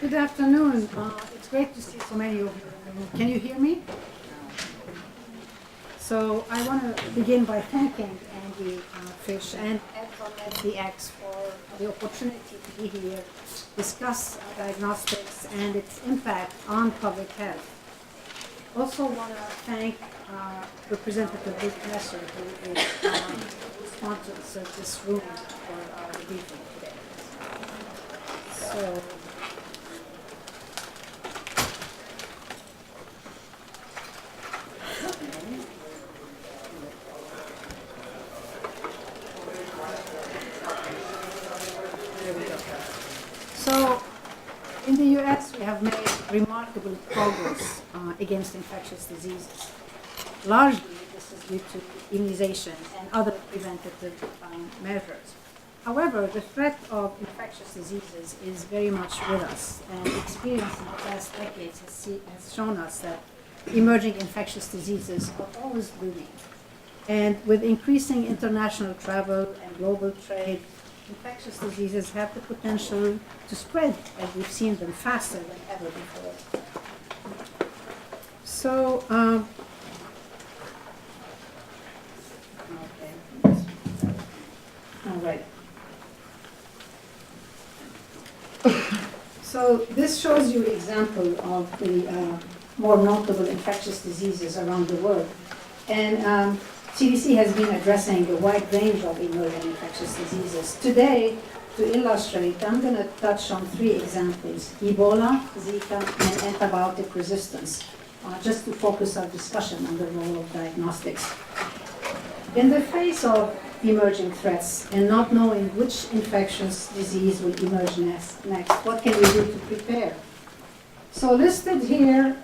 Good afternoon. It's great to see so many of you in the room. Can you hear me? So I want to begin by thanking Andy Fish and Ed from DX for the opportunity to be here, discuss diagnostics and its impact on public health. Also want to thank Representative Luke Messer, who is sponsors of this room for our briefing today. So. So, in the US, we have made remarkable progress against infectious diseases. Largely, this is due to immunization and other preventative measures. However, the threat of infectious diseases is very much with us, and experience in the past decades has shown us that emerging infectious diseases are always looming. And with increasing international travel and global trade, infectious diseases have the potential to spread, as we've seen them, faster than ever before. So, all right. So this shows you an example of the more notable infectious diseases around the world. And CDC has been addressing a wide range of emerging infectious diseases. Today, to illustrate, I'm going to touch on 3 examples: Ebola, Zika, and antibiotic resistance, just to focus our discussion on the role of diagnostics. In the face of emerging threats and not knowing which infectious disease will emerge next, what can we do to prepare? So listed here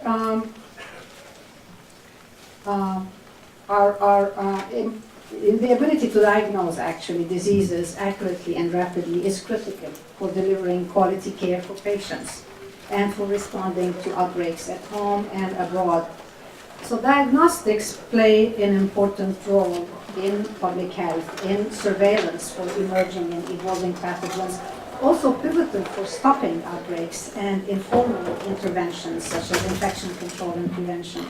in the ability to diagnose actually diseases accurately and rapidly is critical for delivering quality care for patients and for responding to outbreaks at home and abroad. So diagnostics play an important role in public health, in surveillance for emerging and evolving pathogens, also pivotal for stopping outbreaks and informing interventions such as infection control and prevention.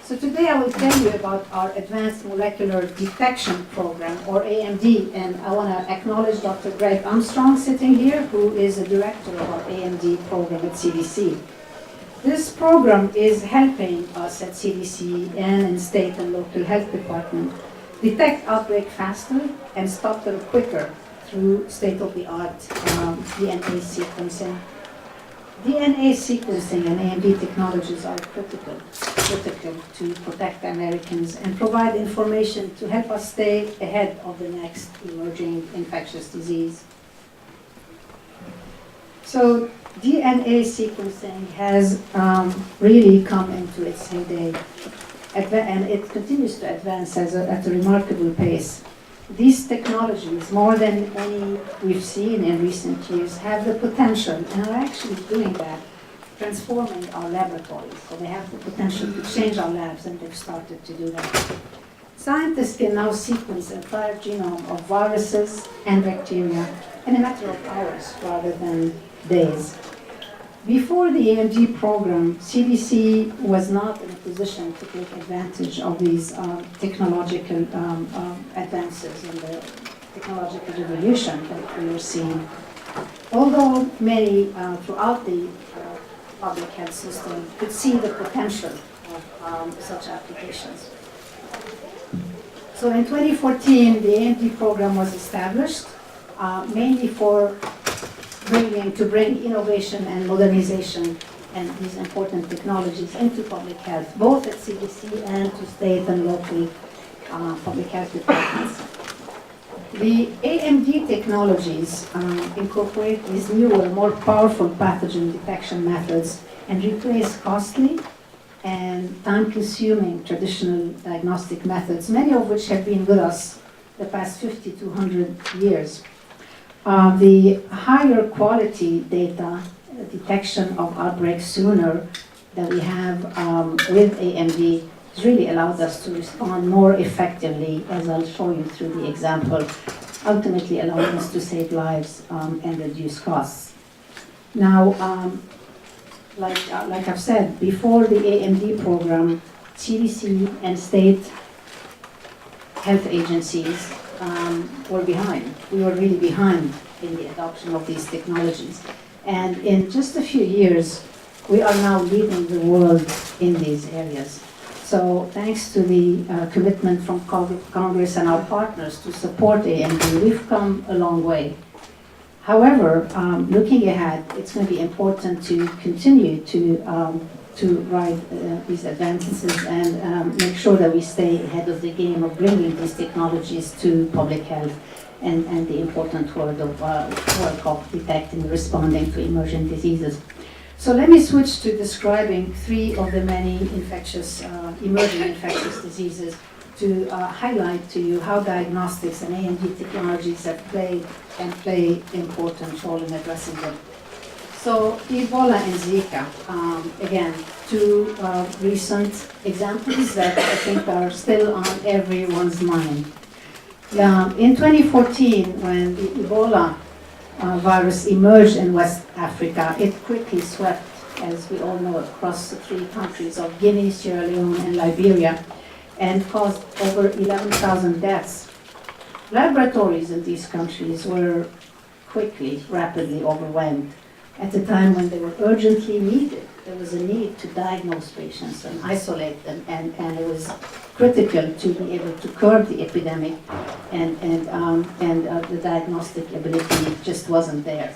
So today I will tell you about our Advanced Molecular Detection Program, or AMD, and I want to acknowledge Dr. Greg Armstrong sitting here, who is the director of our AMD program at CDC. This program is helping us at CDC and in state and local health department detect outbreak faster and stop them quicker through state-of-the-art DNA sequencing. DNA sequencing and AMD technologies are critical to protect Americans and provide information to help us stay ahead of the next emerging infectious disease. So DNA sequencing has really come into its heyday, and it continues to advance at a remarkable pace. These technologies, more than any we've seen in recent years, have the potential, and are actually doing that, transforming our laboratories. So they have the potential to change our labs, and they've started to do that. Scientists can now sequence the entire genome of viruses and bacteria in a matter of hours rather than days. Before the AMD program, CDC was not in a position to take advantage of these technological advances in the technological revolution that we were seeing. Although many throughout the public health system could see the potential of such applications. So in 2014, the AMD program was established, mainly to bring innovation and modernization and these important technologies into public health, both at CDC and to state and local public health departments. The AMD technologies incorporate these newer, more powerful pathogen detection methods and replace costly and time-consuming traditional diagnostic methods, many of which have been with us the past 50 to 100 years. The higher quality data, detection of outbreaks sooner that we have with AMD has really allowed us to respond more effectively, as I'll show you through the example, ultimately allowing us to save lives and reduce costs. Now, like I've said, before the AMD program, CDC and state health agencies were behind. We were really behind in the adoption of these technologies. And in just a few years, we are now leading the world in these areas. So thanks to the commitment from Congress and our partners to support AMD, we've come a long way. However, looking ahead, it's going to be important to continue to ride these advances and make sure that we stay ahead of the game of bringing these technologies to public health and the important work of detecting and responding to emerging diseases. So let me switch to describing three of the many emerging infectious diseases to highlight to you how diagnostics and AMD technologies have played and play important role in addressing them. So Ebola and Zika, again, two recent examples that I think are still on everyone's mind. In 2014, when the Ebola virus emerged in West Africa, it quickly swept, as we all know, across the three countries of Guinea, Sierra Leone, and Liberia, and caused over 11,000 deaths. Laboratories in these countries were rapidly overwhelmed. At a time when they were urgently needed, there was a need to diagnose patients and isolate them, and it was critical to be able to curb the epidemic, and the diagnostic ability just wasn't there.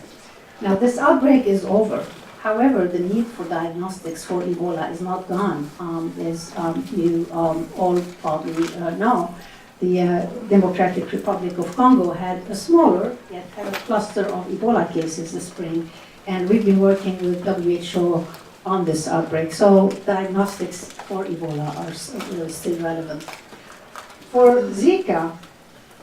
Now this outbreak is over. However, the need for diagnostics for Ebola is not gone. As you all probably know, the Democratic Republic of Congo had a smaller, yet had a cluster of Ebola cases this spring, and we've been working with WHO on this outbreak. So diagnostics for Ebola are still relevant. For Zika,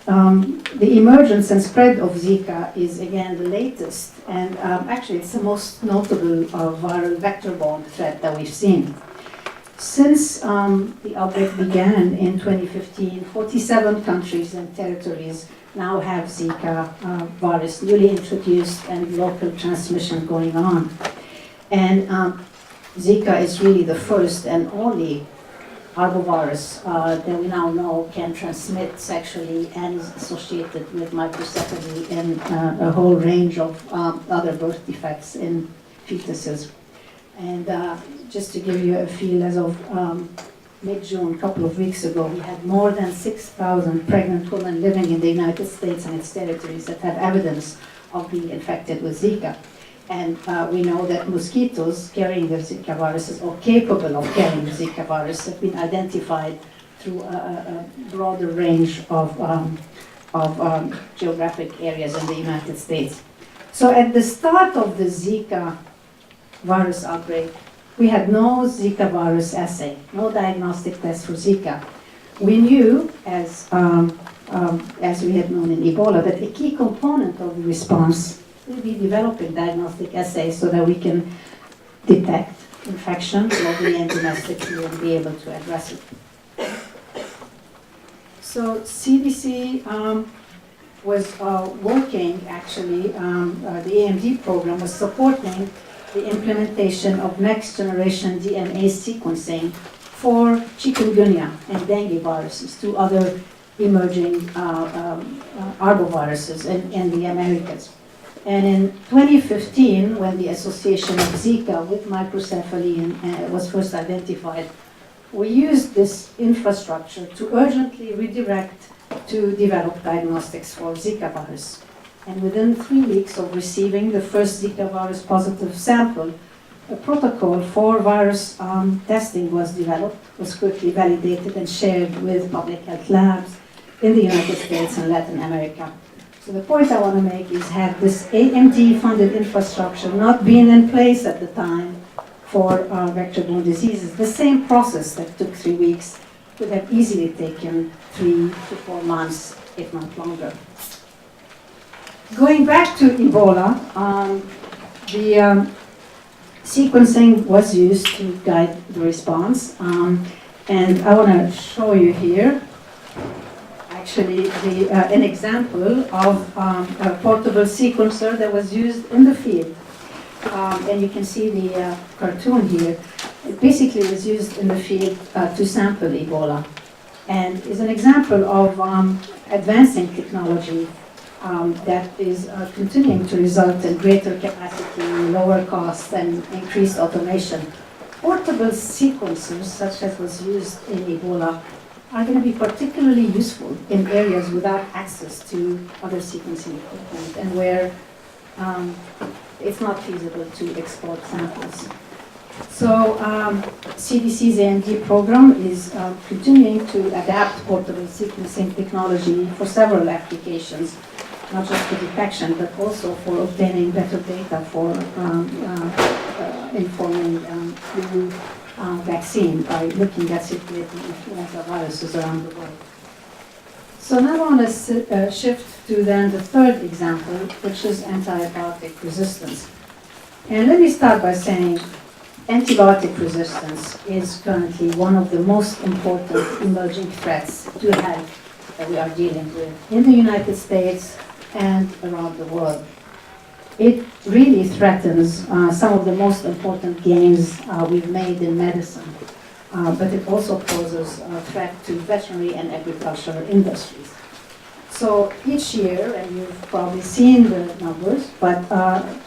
the emergence and spread of Zika is again the latest, and actually it's the most notable viral vector-borne threat that we've seen. Since the outbreak began in 2015, 47 countries and territories now have Zika virus newly introduced and local transmission going on. And Zika is really the first and only arbovirus that we now know can transmit sexually and is associated with microcephaly and a whole range of other birth defects in fetuses. And just to give you a feel, as of mid-June, a couple of weeks ago, we had more than 6,000 pregnant women living in the United States and its territories that have evidence of being infected with Zika. And we know that mosquitoes carrying the Zika viruses or capable of carrying the Zika virus have been identified through a broader range of geographic areas in the United States. So at the start of the Zika virus outbreak, we had no Zika virus assay, no diagnostic test for Zika. We knew, as we had known in Ebola, that a key component of the response will be developing diagnostic assays so that we can detect infection globally and domestically and be able to address it. So CDC was working, actually, the AMD program was supporting the implementation of next generation DNA sequencing for chikungunya and dengue viruses, two other emerging arboviruses in the Americas. And in 2015, when the association of Zika with microcephaly was first identified, we used this infrastructure to urgently redirect to develop diagnostics for Zika virus. And within 3 weeks of receiving the first Zika virus positive sample, a protocol for virus testing was developed, was quickly validated and shared with public health labs in the United States and Latin America. So the point I want to make is, had this AMD-funded infrastructure not been in place at the time for vector-borne diseases, the same process that took 3 weeks would have easily taken 3 to 4 months, if not longer. Going back to Ebola, the sequencing was used to guide the response, and I want to show you here actually an example of a portable sequencer that was used in the field. And you can see the cartoon here. It basically was used in the field to sample Ebola, and is an example of advancing technology that is continuing to result in greater capacity, lower costs, and increased automation. Portable sequencers, such as was used in Ebola, are going to be particularly useful in areas without access to other sequencing equipment and where it's not feasible to export samples. So CDC's A&D program is continuing to adapt portable sequencing technology for several applications, not just for detection, but also for obtaining better data for informing new vaccine by looking at circulating influenza viruses around the world. So now I want to shift to then the third example, which is antibiotic resistance. And let me start by saying antibiotic resistance is currently one of the most important emerging threats to health that we are dealing with in the United States and around the world. It really threatens some of the most important gains we've made in medicine, but it also poses a threat to veterinary and agricultural industries. So each year, and you've probably seen the numbers, but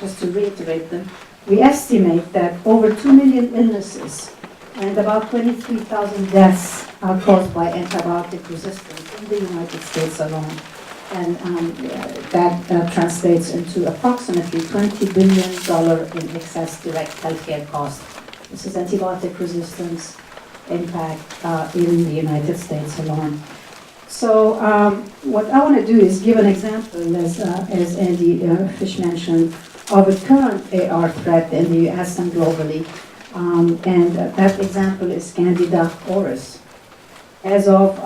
just to reiterate them, we estimate that over 2 million illnesses and about 23,000 deaths are caused by antibiotic resistance in the United States alone. And that translates into approximately $20 billion in excess direct healthcare costs. This is antibiotic resistance impact in the United States alone. So what I want to do is give an example, as Andy Fish mentioned, of a current AR threat in the US and globally. And that example is Candida auris. As of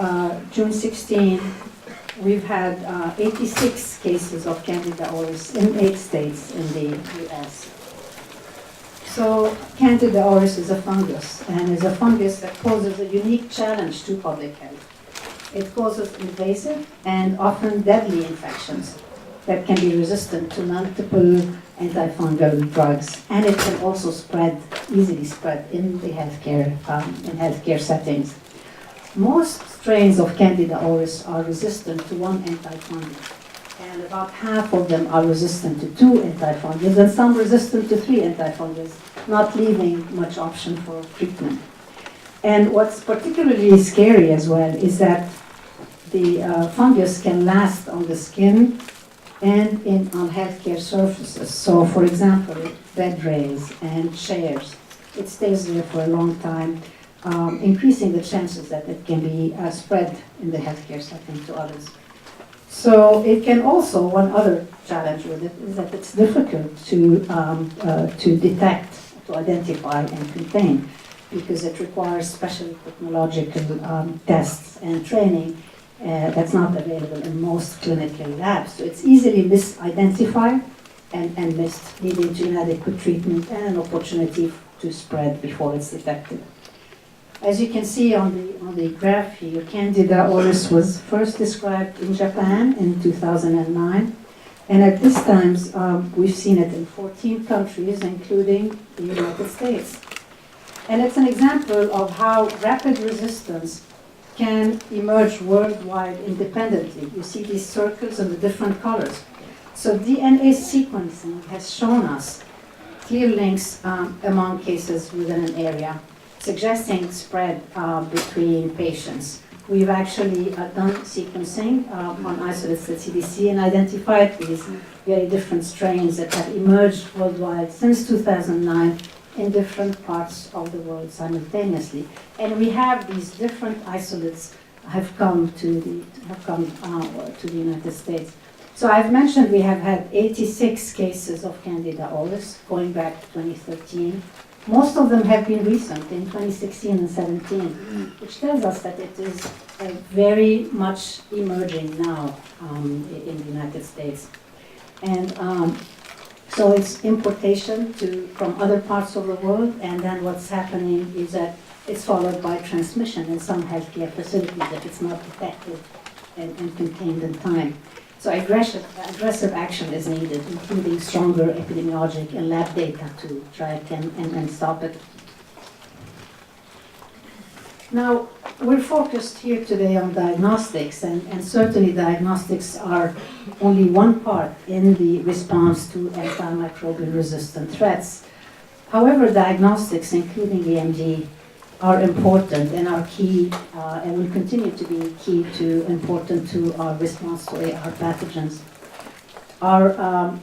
June 16, we've had 86 cases of Candida auris in 8 states in the US. So Candida auris is a fungus, and is a fungus that poses a unique challenge to public health. It causes invasive and often deadly infections that can be resistant to multiple antifungal drugs, and it can also easily spread in the healthcare settings. Most strains of Candida auris are resistant to one antifungal, and about half of them are resistant to 2 antifungals, and some resistant to 3 antifungals, not leaving much option for treatment. And what's particularly scary as well is that the fungus can last on the skin and on healthcare surfaces. So, for example, bed rails and chairs, it stays there for a long time, increasing the chances that it can be spread in the healthcare setting to others. So it can also, one other challenge with it is that it's difficult to detect, to identify and contain, because it requires special technological tests and training that's not available in most clinical labs. So it's easily misidentified and missed, leading to inadequate treatment and an opportunity to spread before it's detected. As you can see on the graph here, Candida auris was first described in Japan in 2009, and at this time we've seen it in 14 countries, including the United States. And it's an example of how rapid resistance can emerge worldwide independently. You see these circles in the different colors. So DNA sequencing has shown us clear links among cases within an area, suggesting spread between patients. We've actually done sequencing on isolates at CDC and identified these very different strains that have emerged worldwide since 2009 in different parts of the world simultaneously. And we have these different isolates have come to the United States. So I've mentioned we have had 86 cases of Candida auris going back to 2013. Most of them have been recent, in 2016 and 17, which tells us that it is very much emerging now in the United States. And so it's importation from other parts of the world, and then what's happening is that it's followed by transmission in some healthcare facilities if it's not detected and contained in time. So aggressive action is needed, including stronger epidemiologic and lab data to track and stop it. Now, we're focused here today on diagnostics, and certainly diagnostics are only one part in the response to antimicrobial resistant threats. However, diagnostics, including EMD, are important and are key and will continue to be important to our response to AR pathogens. Our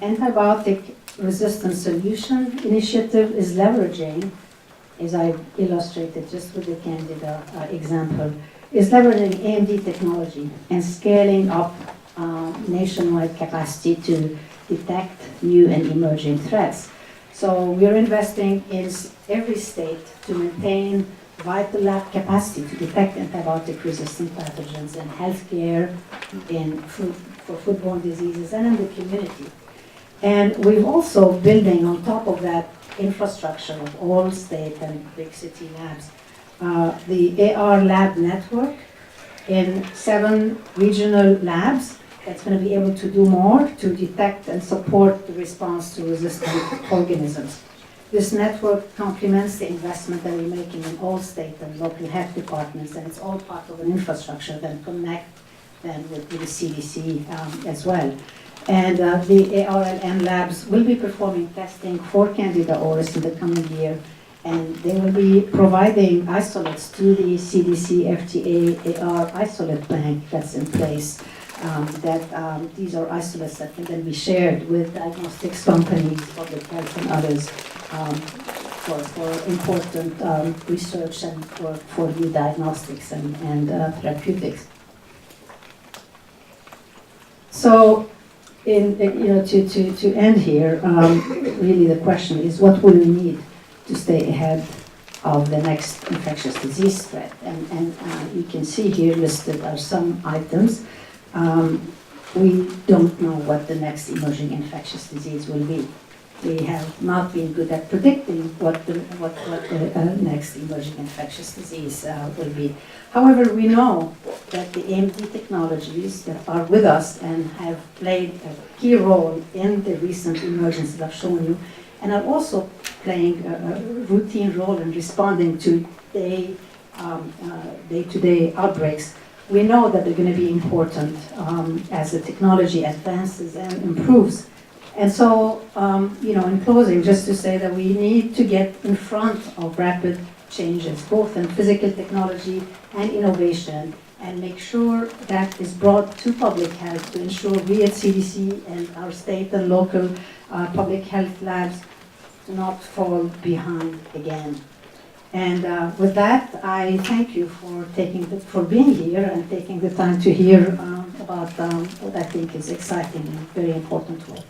antibiotic resistance solution initiative is leveraging, as I illustrated just with the Candida example, is leveraging AMD technology and scaling up nationwide capacity to detect new and emerging threats. So we're investing in every state to maintain vital lab capacity to detect antibiotic-resistant pathogens in healthcare, for foodborne diseases, and in the community. And we've also building on top of that infrastructure of all state and big city labs, the AR lab network in 7 regional labs that's going to be able to do more to detect and support the response to resistant organisms. This network complements the investment that we're making in all state and local health departments, and it's all part of an infrastructure that connect then with the CDC as well. And the ARLN labs will be performing testing for Candida auris in the coming year, and they will be providing isolates to the CDC FDA AR isolate bank that's in place. These are isolates that can then be shared with diagnostics companies, public health, and others for important research and for new diagnostics and therapeutics. So, to end here, really the question is, what will we need to stay ahead of the next infectious disease threat? And you can see here listed are some items. We don't know what the next emerging infectious disease will be. We have not been good at predicting what the next emerging infectious disease will be. However, we know that the AMD technologies that are with us and have played a key role in the recent emergence that I've shown you, and are also playing a routine role in responding to day-to-day outbreaks. We know that they're going to be important as the technology advances and improves. And so, in closing, just to say that we need to get in front of rapid changes, both in physical technology and innovation, and make sure that is brought to public health to ensure we at CDC and our state and local public health labs do not fall behind again. And with that, I thank you for being here and taking the time to hear about what I think is exciting and very important work.